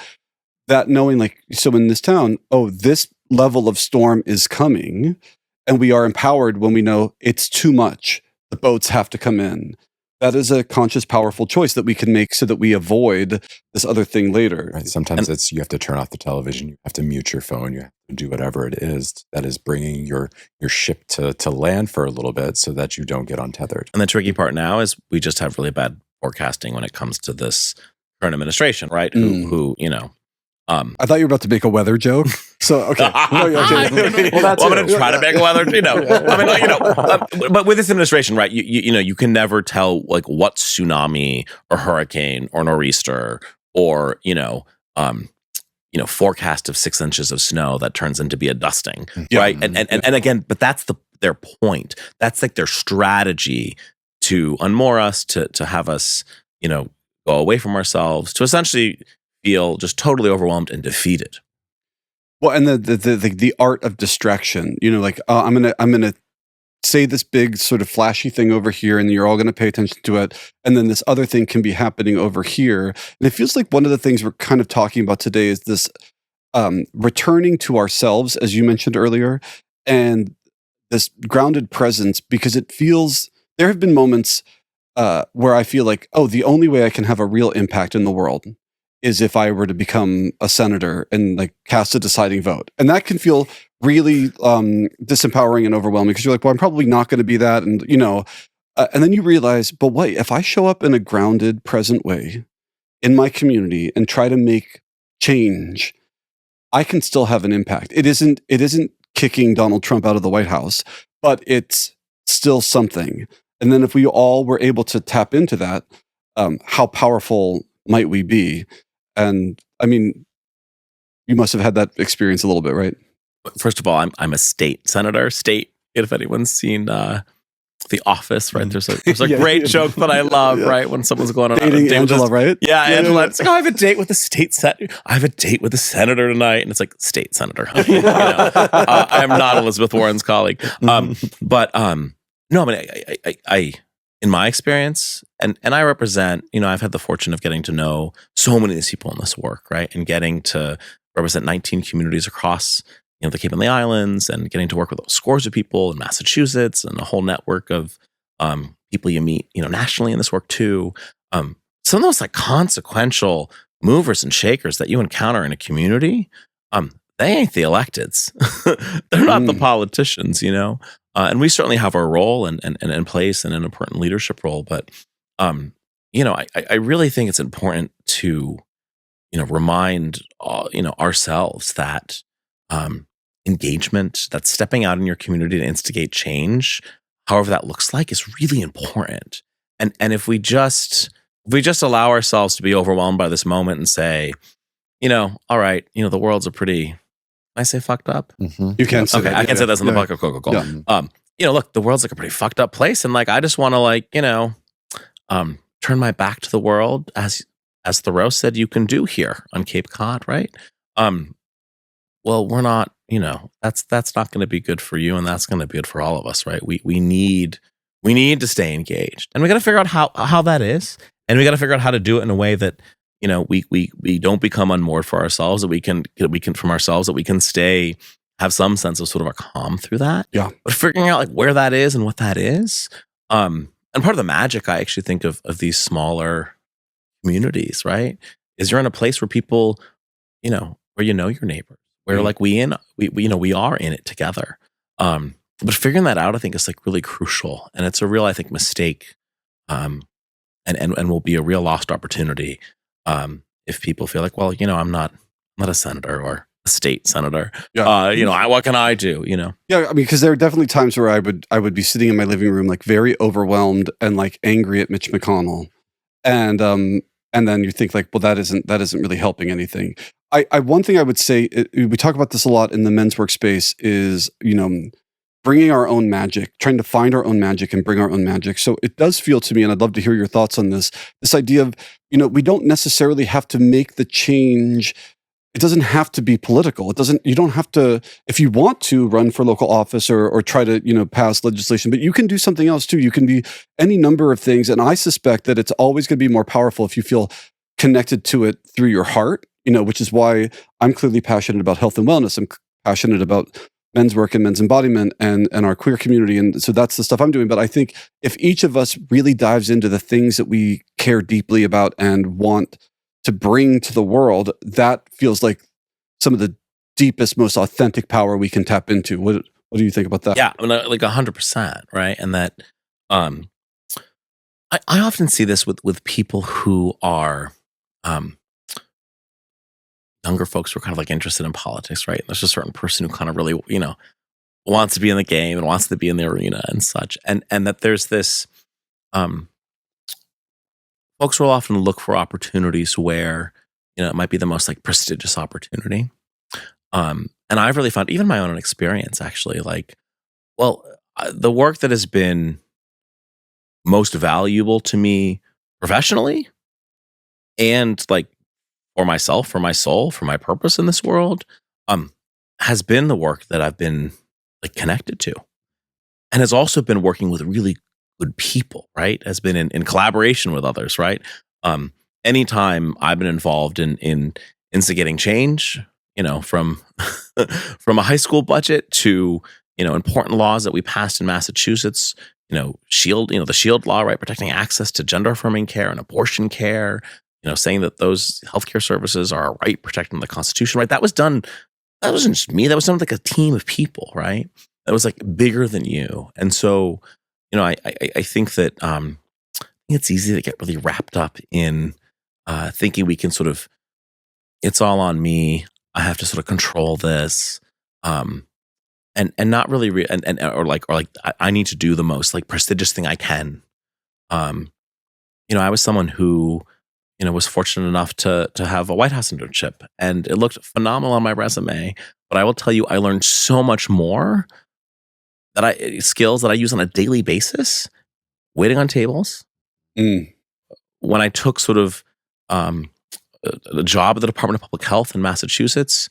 That knowing, like, so in this town, this level of storm is coming, and we are empowered when we know it's too much. The boats have to come in. That is a conscious, powerful choice that we can make so that we avoid this other thing later. Right. Sometimes you have to turn off the television, you have to mute your phone, you have to do whatever it is that is bringing your ship to land for a little bit so that you don't get untethered. And the tricky part now is we just have really bad forecasting when it comes to this current administration, right? Who I thought you were about to make a weather joke. So, okay. I'm going to try to make a weather, but with this administration, right, you can never tell like what tsunami or hurricane or nor'easter or, forecast of 6 inches of snow that turns into be a dusting, right? And again, but that's their point. That's like their strategy to unmoor us, to have us, go away from ourselves, to essentially feel just totally overwhelmed and defeated. Well, and the art of distraction, I'm gonna say this big sort of flashy thing over here, and you're all gonna pay attention to it, and then this other thing can be happening over here. And it feels like one of the things we're kind of talking about today is this returning to ourselves, as you mentioned earlier, and this grounded presence, because it feels there have been moments where I feel like, the only way I can have a real impact in the world is if I were to become a senator and like cast a deciding vote. And that can feel really disempowering and overwhelming because you're like, well, I'm probably not going to be that. And, and then you realize, but wait, if I show up in a grounded, present way in my community and try to make change, I can still have an impact. It isn't kicking Donald Trump out of the White House, but it's still something. And then if we all were able to tap into that, how powerful might we be? And I mean, you must have had that experience a little bit, right? First of all, I'm a state senator. If anyone's seen The Office, right? There's a great joke that I love, right? When someome's going on dating Angela, right? Yeah, Angela. It's like, I have a date with the state senator. I have a date with the senator tonight, and it's like, state senator, honey. I am not Elizabeth Warren's colleague. No, I mean, I in my experience, and I represent, I've had the fortune of getting to know so many of these people in this work, right? And getting to represent 19 communities across, the Cape and the Islands, and getting to work with scores of people in Massachusetts and a whole network of people you meet, nationally in this work too. Some of those like consequential movers and shakers that you encounter in a community, they ain't the electeds. They're not the politicians, and we certainly have our role and place and an important leadership role. But, I really think it's important to, remind, ourselves that, engagement, that stepping out in your community to instigate change, however that looks like, is really important. And if we just allow ourselves to be overwhelmed by this moment and say, all right, the world's a pretty, can I say fucked up? Mm-hmm. You can say Okay, that. I can say this on the podcast. Cool. Yeah. Look, the world's like a pretty fucked up place, and like I just want to turn my back to the world, as Thoreau said you can do here on Cape Cod, right? Well, we're not. That's not going to be good for you, and that's going to be good for all of us, right? We need to stay engaged, and we got to figure out how that is, and we got to figure out how to do it in a way that we don't become unmoored for ourselves, that we can from ourselves, that we can have some sense of sort of a calm through that. Yeah. But figuring out like where that is and what that is, and part of the magic I actually think of these smaller communities, right, is you're in a place where people, where your neighbors, where like we are in it together. But figuring that out, I think, is like really crucial, and it's a real, I think, mistake, and will be a real lost opportunity, if people feel like, well, I'm not a senator or a state senator. Yeah. What can I do? Yeah, I mean, because there are definitely times where I would be sitting in my living room like very overwhelmed and like angry at Mitch McConnell, and then you think like, well, that isn't really helping anything. I one thing I would say, we talk about this a lot in the men's workspace, is bringing our own magic, trying to find our own magic and bring our own magic. So it does feel to me, and I'd love to hear your thoughts on this idea of, we don't necessarily have to make the change. It doesn't have to be political. You don't have to, if you want to run for local office or try to, pass legislation, but you can do something else too. You can be any number of things. And I suspect that it's always going to be more powerful if you feel connected to it through your heart, which is why I'm clearly passionate about health and wellness. I'm passionate about men's work and men's embodiment and our queer community. And so that's the stuff I'm doing. But I think if each of us really dives into the things that we care deeply about and want to bring to the world, that feels like some of the deepest, most authentic power we can tap into. What do you think about that? Yeah, like 100%, right? And that I often see this with people who are younger folks who are kind of like interested in politics, right? There's a certain person who kind of really, wants to be in the game and wants to be in the arena and such. And that there's this, folks will often look for opportunities where, it might be the most like prestigious opportunity. And I've really found, even my own experience, actually, like, well, the work that has been most valuable to me professionally and like for myself, for my soul, for my purpose in this world, has been the work that I've been like connected to, and has also been working with really good people, right? Has been in collaboration with others, right? Anytime I've been involved in instigating change, from from a high school budget to important laws that we passed in Massachusetts, the SHIELD law, right, protecting access to gender affirming care and abortion care, saying that those healthcare services are a right protected in the Constitution, right? That wasn't just me. That was done with like a team of people, right? That was like bigger than you. And so, I think that it's easy to get really wrapped up in thinking we can sort of, it's all on me. I have to sort of control this, and not really, or like I need to do the most like prestigious thing I can. I was someone who, was fortunate enough to have a White House internship, and it looked phenomenal on my resume. But I will tell you, I learned so much more skills that I use on a daily basis, waiting on tables. When I took sort of a job at the Department of Public Health in Massachusetts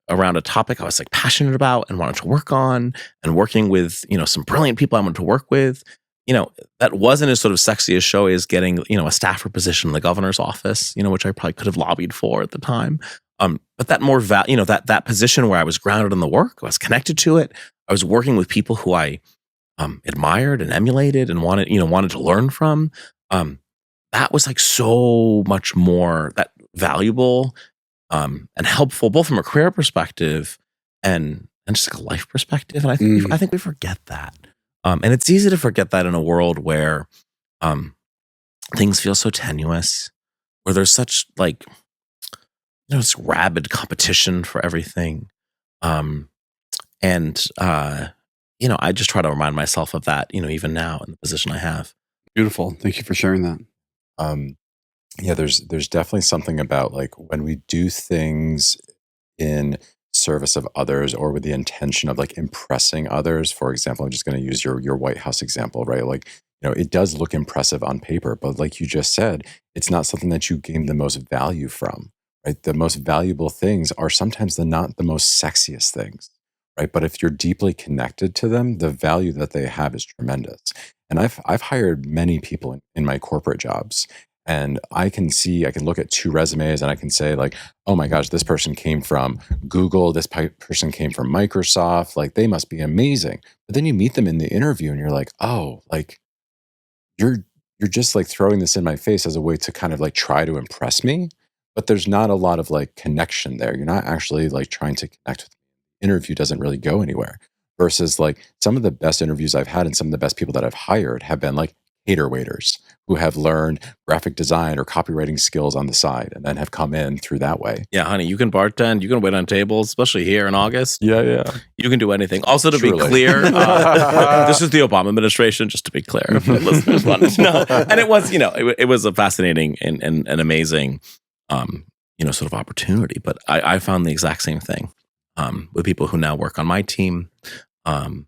around a topic I was like passionate about and wanted to work on, and working with, some brilliant people I wanted to work with, that wasn't as sort of sexy a show as getting, a staffer position in the governor's office, which I probably could have lobbied for at the time. But that more that position where I was grounded in the work, I was connected to it. I was working with people who I admired and emulated and wanted to learn from. That was like so much more that valuable and helpful, both from a career perspective and just like a life perspective. And I think we forget that. And it's easy to forget that in a world where things feel so tenuous, where there's such like, this rabid competition for everything. And I just try to remind myself of that, even now in the position I have. Beautiful. Thank you for sharing that. Yeah, there's definitely something about like when we do things in service of others or with the intention of like impressing others. For example, I'm just going to use your White House example, right? Like, it does look impressive on paper, but like you just said, it's not something that you gain the most value from, right? The most valuable things are sometimes not the most sexiest things, right? But if you're deeply connected to them, the value that they have is tremendous. And I've hired many people in my corporate jobs, and I can look at two resumes and I can say like, oh my gosh, this person came from Google, this person came from Microsoft, like they must be amazing. But then you meet them in the interview and you're like, oh, like you're just like throwing this in my face as a way to kind of like try to impress me, but there's not a lot of like connection there. You're not actually like trying to connect with me. Interview doesn't really go anywhere. Versus like some of the best interviews I've had and some of the best people that I've hired have been like cater waiters who have learned graphic design or copywriting skills on the side and then have come in through that way. Yeah, honey, you can bartend, you can wait on tables, especially here in August. Yeah. You can do anything. Also, to Truly. be clear, this is the Obama administration, just to be clear. If the listeners wanted to know. And it was, it was a fascinating and amazing, sort of opportunity. But I found the exact same thing with people who now work on my team. And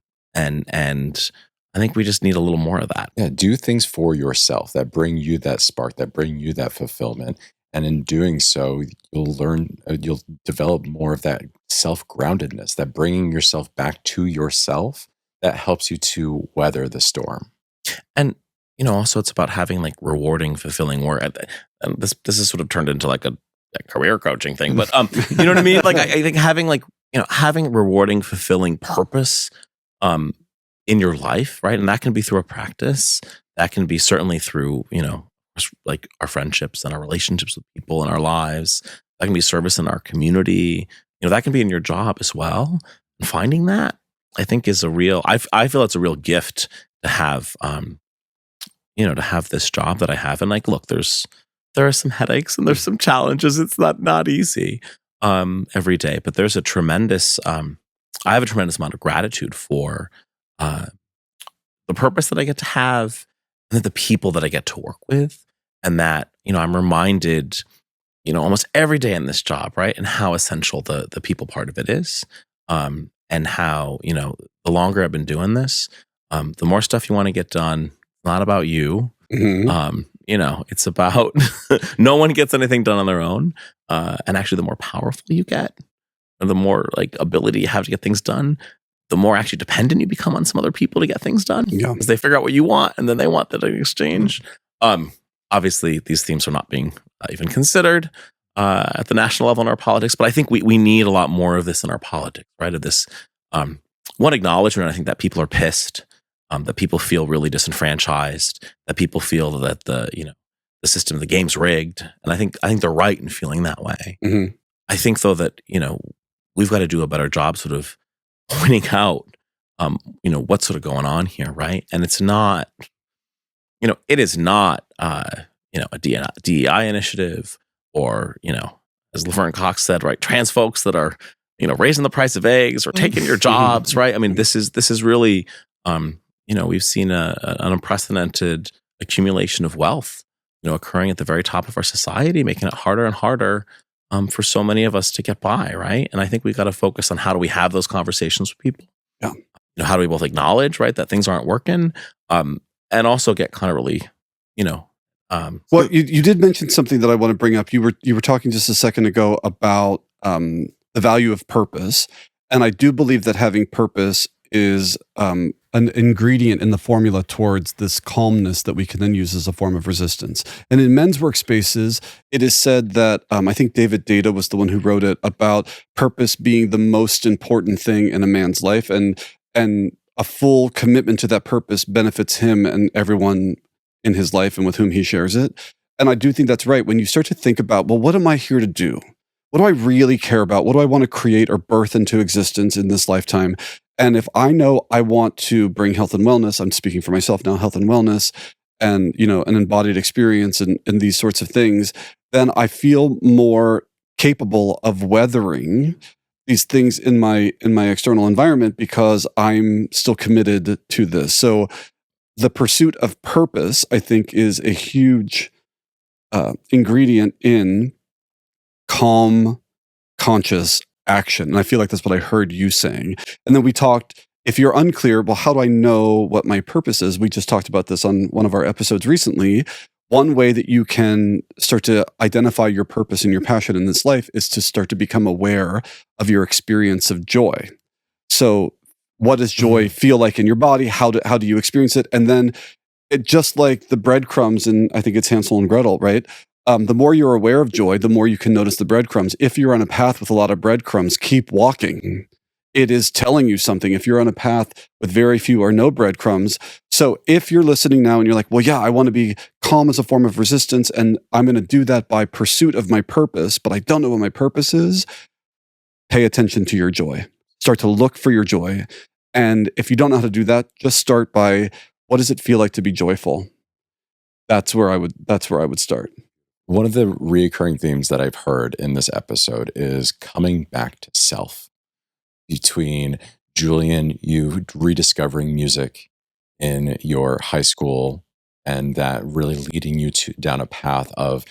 I think we just need a little more of that. Yeah, do things for yourself that bring you that spark, that bring you that fulfillment. And in doing so, you'll develop more of that self-groundedness, that bringing yourself back to yourself that helps you to weather the storm. And, also it's about having like rewarding, fulfilling work. And this is sort of turned into like a career coaching thing, but you know what I mean? Like I think having rewarding, fulfilling purpose in your life, right? And that can be through a practice. That can be certainly through, like our friendships and our relationships with people in our lives. That can be service in our community. That can be in your job as well. And finding that, I think, is a real. I feel it's a real gift to have, to have this job that I have. And like, look, there are some headaches and there's some challenges. It's not easy every day, but there's a tremendous. I have a tremendous amount of gratitude for the purpose that I get to have, and the people that I get to work with, and that I'm reminded, almost every day in this job, right, and how essential the people part of it is, and how the longer I've been doing this, the more stuff you want to get done. It's not about you. Mm-hmm. It's about no one gets anything done on their own, and actually, the more powerful you get, or the more like ability you have to get things done, the more actually dependent you become on some other people to get things done. Yeah. Because they figure out what you want and then they want that in exchange. Obviously, these themes are not being even considered at the national level in our politics, but I think we need a lot more of this in our politics, right? Of this one acknowledgement, I think, that people are pissed, that people feel really disenfranchised, that people feel that the system, the game's rigged. And I think they're right in feeling that way. Mm-hmm. I think, though, that, we've got to do a better job sort of pointing out, what's sort of going on here, right? And it's not, it is not, a DEI initiative or, as Laverne Cox said, right, trans folks that are, raising the price of eggs or taking your jobs, right? I mean, this is really, we've seen an unprecedented accumulation of wealth, occurring at the very top of our society, making it harder and harder for so many of us to get by, right? And I think we've got to focus on how do we have those conversations with people. Yeah. How do we both acknowledge, right, that things aren't working, and also get kind of really, Well, you did mention something that I want to bring up. You were talking just a second ago about the value of purpose, and I do believe that having purpose is an ingredient in the formula towards this calmness that we can then use as a form of resistance. And in men's workspaces, it is said that I think David Data was the one who wrote it, about purpose being the most important thing in a man's life, and a full commitment to that purpose benefits him and everyone in his life and with whom he shares it. And I do think that's right. When you start to think about, well, what am I here to do? What do I really care about? What do I want to create or birth into existence in this lifetime? And if I know I want to bring health and wellness, I'm speaking for myself now, health and wellness, and an embodied experience and these sorts of things, then I feel more capable of weathering these things in my external environment because I'm still committed to this. So the pursuit of purpose, I think, is a huge ingredient in calm, conscious action. And I feel like that's what I heard you saying. And then we talked, if you're unclear, well, how do I know what my purpose is? We just talked about this on one of our episodes recently. One way that you can start to identify your purpose and your passion in this life is to start to become aware of your experience of joy. So what does joy feel like in your body? How do you experience it? And then it, just like the breadcrumbs, and I think it's Hansel and Gretel, right? The more you're aware of joy, the more you can notice the breadcrumbs. If you're on a path with a lot of breadcrumbs, keep walking. It is telling you something. If you're on a path with very few or no breadcrumbs. So if you're listening now and you're like, well, yeah, I want to be calm as a form of resistance, and I'm going to do that by pursuit of my purpose, but I don't know what my purpose is, pay attention to your joy. Start to look for your joy. And if you don't know how to do that, just start by, what does it feel like to be joyful? That's where I would start. One of the reoccurring themes that I've heard in this episode is coming back to self. Between Julian, you rediscovering music in your high school, and that really leading you down a path of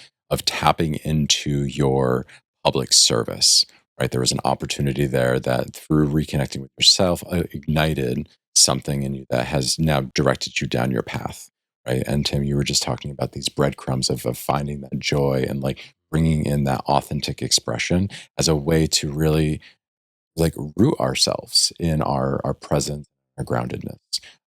tapping into your public service, right? There was an opportunity there that through reconnecting with yourself ignited something in you that has now directed you down your path, right? And Tim, you were just talking about these breadcrumbs of finding that joy and like bringing in that authentic expression as a way to really like root ourselves in our presence, our groundedness.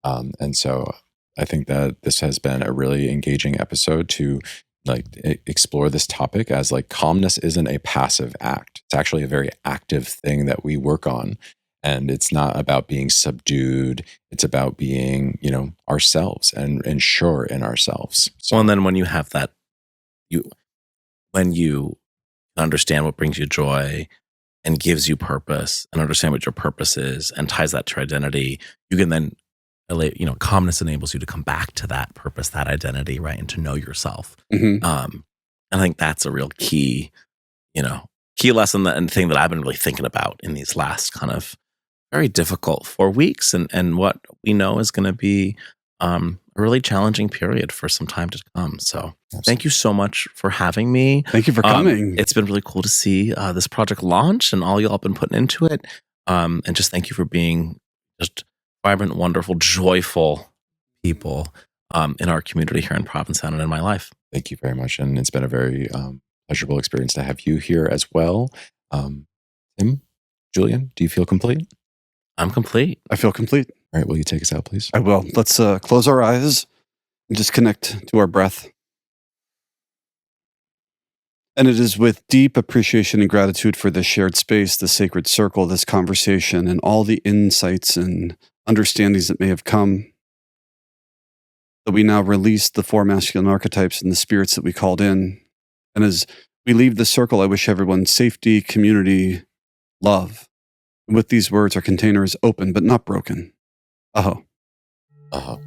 And so I think that this has been a really engaging episode to like explore this topic as like calmness isn't a passive act. It's actually a very active thing that we work on. And it's not about being subdued. It's about being, ourselves and sure in ourselves. So, Well, and then when you have that, when you understand what brings you joy and gives you purpose and understand what your purpose is and ties that to your identity, you can then, calmness enables you to come back to that purpose, that identity, right? And to know yourself. Mm-hmm. And I think that's a real key lesson and thing that I've been really thinking about in these last kind of very difficult 4 weeks and what we know is going to be a really challenging period for some time to come. So Thank you so much for having me. Thank you for coming. It's been really cool to see this project launch and all y'all have been putting into it. And just thank you for being just vibrant, wonderful, joyful people in our community here in Provincetown and in my life. Thank you very much. And it's been a very pleasurable experience to have you here as well. Tim, Julian, do you feel complete? I'm complete. I feel complete. All right, will you take us out, please? I will. Let's close our eyes and just connect to our breath. And it is with deep appreciation and gratitude for this shared space, the sacred circle, this conversation, and all the insights and understandings that may have come, that we now release the 4 masculine archetypes and the spirits that we called in. And as we leave the circle, I wish everyone safety, community, love. And with these words, our container is open but not broken. Aho. Aho.